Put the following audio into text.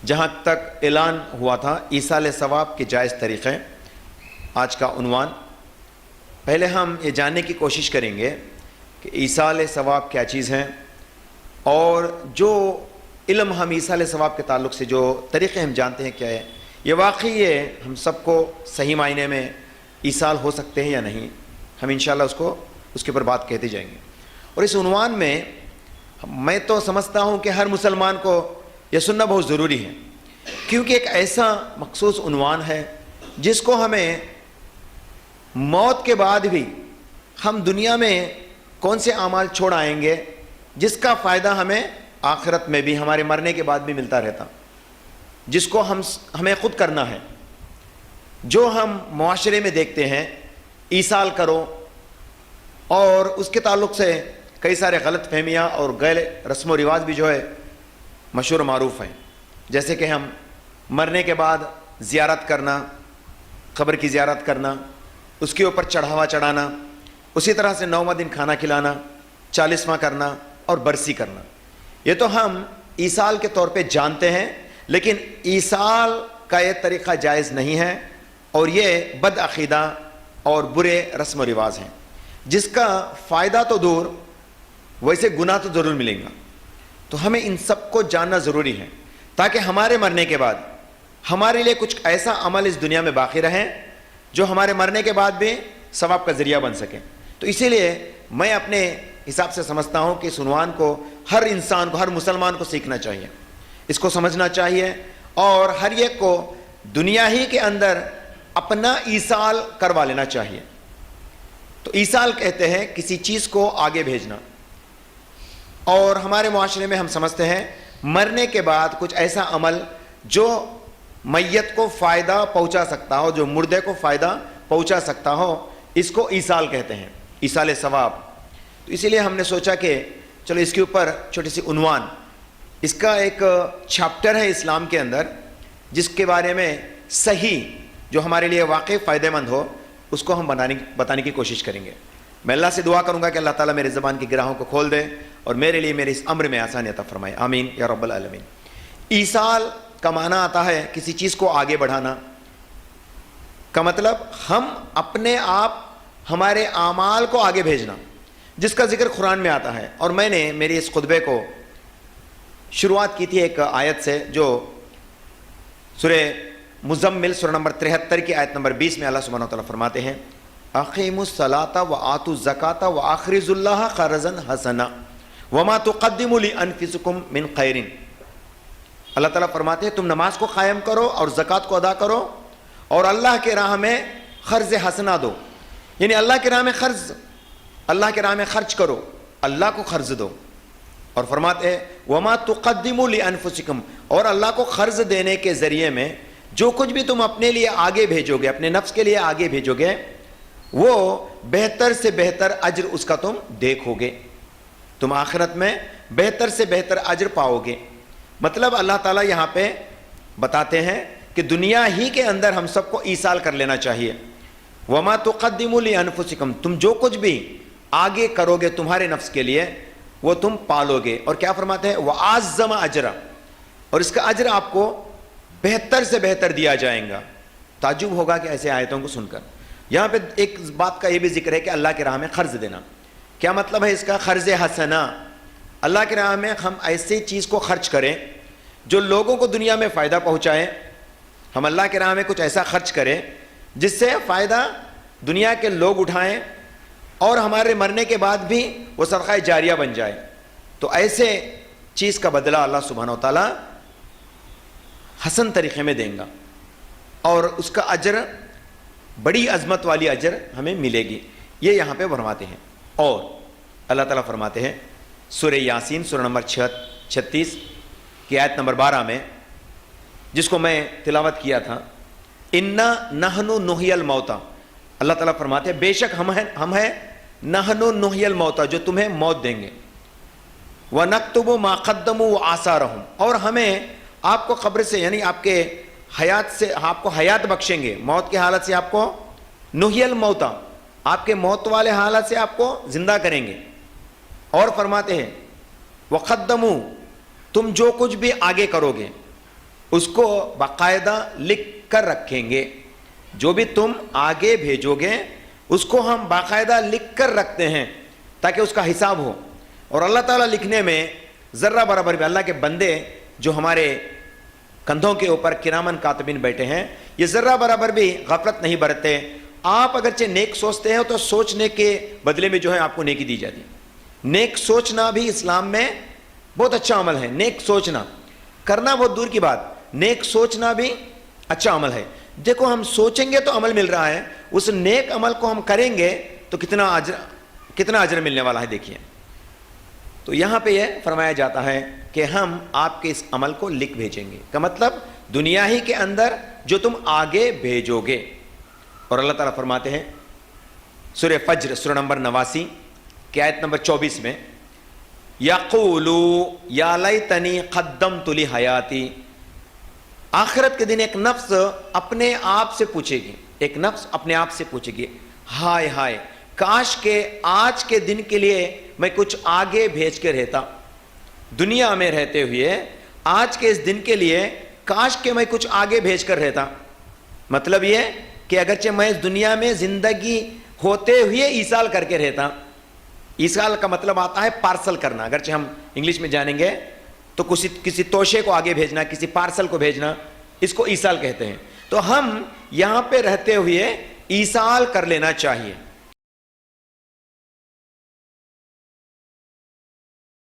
جہاں تک اعلان ہوا تھا ایصال ثواب کے جائز طریقے، آج کا عنوان، پہلے ہم یہ جاننے کی کوشش کریں گے کہ ایصال ثواب کیا چیز ہے، اور جو علم ہم ایصال ثواب کے تعلق سے جو طریقے ہم جانتے ہیں کیا ہے، یہ واقعی یہ ہم سب کو صحیح معنی میں ایصال ہو سکتے ہیں یا نہیں، ہم انشاءاللہ اس کے اوپر بات کہتے جائیں گے۔ اور اس عنوان میں میں تو سمجھتا ہوں کہ ہر مسلمان کو یہ سننا بہت ضروری ہے، کیونکہ ایک ایسا مخصوص عنوان ہے جس کو ہمیں موت کے بعد بھی ہم دنیا میں کون سے اعمال چھوڑ آئیں گے جس کا فائدہ ہمیں آخرت میں بھی ہمارے مرنے کے بعد بھی ملتا رہتا، جس کو ہمیں خود کرنا ہے۔ جو ہم معاشرے میں دیکھتے ہیں ایصال کرو، اور اس کے تعلق سے کئی سارے غلط فہمیاں اور غیر رسم و رواج بھی جو ہے مشہور و معروف ہیں، جیسے کہ ہم مرنے کے بعد زیارت کرنا، قبر کی زیارت کرنا، اس کے اوپر چڑھاوا چڑھانا، اسی طرح سے 9واں دن کھانا کھلانا، 40واں کرنا اور برسی کرنا۔ یہ تو ہم ایصال کے طور پہ جانتے ہیں، لیکن ایصال کا یہ طریقہ جائز نہیں ہے، اور یہ بد عقیدہ اور برے رسم و رواج ہیں، جس کا فائدہ تو دور ویسے گناہ تو ضرور ملیں گا۔ تو ہمیں ان سب کو جاننا ضروری ہے تاکہ ہمارے مرنے کے بعد ہمارے لیے کچھ ایسا عمل اس دنیا میں باقی رہے جو ہمارے مرنے کے بعد بھی ثواب کا ذریعہ بن سکے۔ تو اسی لیے میں اپنے حساب سے سمجھتا ہوں کہ اس عنوان کو ہر انسان کو، ہر مسلمان کو سیکھنا چاہیے، اس کو سمجھنا چاہیے، اور ہر ایک کو دنیا ہی کے اندر اپنا ایصال کروا لینا چاہیے۔ تو ایصال کہتے ہیں کسی چیز کو آگے بھیجنا، اور ہمارے معاشرے میں ہم سمجھتے ہیں مرنے کے بعد کچھ ایسا عمل جو میت کو فائدہ پہنچا سکتا ہو، جو مردے کو فائدہ پہنچا سکتا ہو، اس کو ایصال کہتے ہیں، ایصال ثواب۔ تو اسی لیے ہم نے سوچا کہ چلو اس کے اوپر چھوٹی سی عنوان، اس کا ایک چیپٹر ہے اسلام کے اندر جس کے بارے میں صحیح جو ہمارے لیے واقعی فائدہ مند ہو اس کو ہم بتانے کی کوشش کریں گے۔ میں اللہ سے دعا کروں گا کہ اللہ تعالیٰ میرے زبان کی گراہوں کو کھول دے اور میرے لیے میرے اس امر میں آسانی عطا فرمائے، آمین یا رب العالمین۔ ایصال کا معنی آتا ہے کسی چیز کو آگے بڑھانا کا مطلب ہم اپنے آپ ہمارے اعمال کو آگے بھیجنا، جس کا ذکر قرآن میں آتا ہے۔ اور میں نے میری اس خطبے کو شروعات کی تھی ایک آیت سے جو سورہ مزمل سورہ نمبر 73 کی آیت نمبر 20 میں اللہ سبحانہ وتعالیٰ فرماتے ہیں اقیموا الصلاۃ وآتوا الزکاۃ واقرضوا اللہ قرضا حسنا وما تقدموا لانفسکم من خیر۔ اللہ تعالیٰ فرماتے ہیں تم نماز کو قائم کرو اور زکوٰۃ کو ادا کرو اور اللہ کے راہ میں قرض حسنا دو، یعنی اللہ کے راہ میں اللہ کے راہ میں خرچ کرو، اللہ کو قرض دو۔ اور فرماتے ہیں وما تقدموا لانفسکم، اور اللہ کو قرض دینے کے ذریعے میں جو کچھ بھی تم اپنے لیے آگے بھیجو گے، اپنے نفس کے لیے آگے بھیجو گے، وہ بہتر سے بہتر اجر اس کا تم دیکھو گے، تم آخرت میں بہتر سے بہتر اجر پاؤ گے۔ مطلب اللہ تعالیٰ یہاں پہ بتاتے ہیں کہ دنیا ہی کے اندر ہم سب کو ایصال کر لینا چاہیے۔ وما تقدموا لانفسکم، تم جو کچھ بھی آگے کرو گے تمہارے نفس کے لیے وہ تم پالو گے۔ اور کیا فرماتے ہیں وَأَعْظَمَ أَجْرًا، اور اس کا اجر آپ کو بہتر سے بہتر دیا جائے گا۔ تعجب ہوگا کہ ایسے آیتوں کو سن کر یہاں پہ ایک بات کا یہ بھی ذکر ہے کہ اللہ کی راہ میں قرض دینا۔ کیا مطلب ہے اس کا؟ قرض حسنا، اللہ کی راہ میں ہم ایسی چیز کو خرچ کریں جو لوگوں کو دنیا میں فائدہ پہنچائے۔ ہم اللہ کی راہ میں کچھ ایسا خرچ کریں جس سے فائدہ دنیا کے لوگ اٹھائیں اور ہمارے مرنے کے بعد بھی وہ صدقہ جاریہ بن جائے۔ تو ایسے چیز کا بدلہ اللہ سبحانہ و تعالیٰ حسن طریقے میں دیں گا، اور اس کا اجر بڑی عظمت والی اجر ہمیں ملے گی، یہ یہاں پہ فرماتے ہیں۔ اور اللہ تعالیٰ فرماتے ہیں سورہ یاسین سورہ نمبر 36 کی آیت نمبر 12 میں، جس کو میں تلاوت کیا تھا، اِنَّا نَحْنُ نُحْيِي الْمَوْتَى، اللہ تعالیٰ فرماتے ہیں بے شک ہم ہیں نحن نحیی الموتى، جو تمہیں موت دیں گے، وَنَكْتُبُ مَا قَدَّمُوا وَآثَارَهُمْ، اور ہمیں آپ کو قبر سے یعنی آپ کے حیات سے آپ کو حیات بخشیں گے، موت کی حالت سے آپ کو نحیی الموتى، آپ کے موت والے حالت سے آپ کو زندہ کریں گے۔ اور فرماتے ہیں وَقَدَّمُوا، تم جو کچھ بھی آگے کرو گے، اس کو باقاعدہ لکھ کر رکھیں گے. جو بھی تم آگے بھیجو گے اس کو ہم باقاعدہ لکھ کر رکھتے ہیں تاکہ اس کا حساب ہو. اور اللہ تعالیٰ لکھنے میں ذرہ برابر بھی, اللہ کے بندے جو ہمارے کندھوں کے اوپر کرامن کاتبین بیٹھے ہیں, یہ ذرہ برابر بھی غفلت نہیں برتتے. آپ اگرچہ نیک سوچتے ہیں تو سوچنے کے بدلے میں جو ہے آپ کو نیکی دی جاتی. نیک سوچنا بھی اسلام میں بہت اچھا عمل ہے. نیک سوچنا کرنا بہت دور کی بات, نیک سوچنا بھی اچھا عمل ہے. دیکھو ہم سوچیں گے تو عمل مل رہا ہے, اس نیک عمل کو ہم کریں گے تو کتنا اجر ملنے والا ہے. دیکھیے تو یہاں پہ یہ فرمایا جاتا ہے کہ ہم آپ کے اس عمل کو لکھ بھیجیں گے, کا مطلب دنیا ہی کے اندر جو تم آگے بھیجو گے. اور اللہ تعالیٰ فرماتے ہیں سورہ فجر سورہ نمبر 89 کی آیت نمبر 24 میں, یقولو یا لیتنی قدمت لحیاتی. آخرت کے دن ایک نفس اپنے آپ سے پوچھے گی, ایک نفس اپنے آپ سے پوچھے گی, ہائے ہائے کاش کہ آج کے دن کے لیے میں کچھ آگے بھیج کے رہتا. دنیا میں رہتے ہوئے آج کے اس دن کے لیے کاش کہ میں کچھ آگے بھیج کر رہتا. مطلب یہ کہ اگرچہ میں اس دنیا میں زندگی ہوتے ہوئے ایصال کر کے رہتا. ایصال کا مطلب آتا ہے پارسل کرنا. اگرچہ ہم انگلش میں جانیں گے تو کسی توشے کو آگے بھیجنا, کسی پارسل کو بھیجنا, اس کو ایصال کہتے ہیں. تو ہم یہاں پہ رہتے ہوئے ایصال کر لینا چاہیے.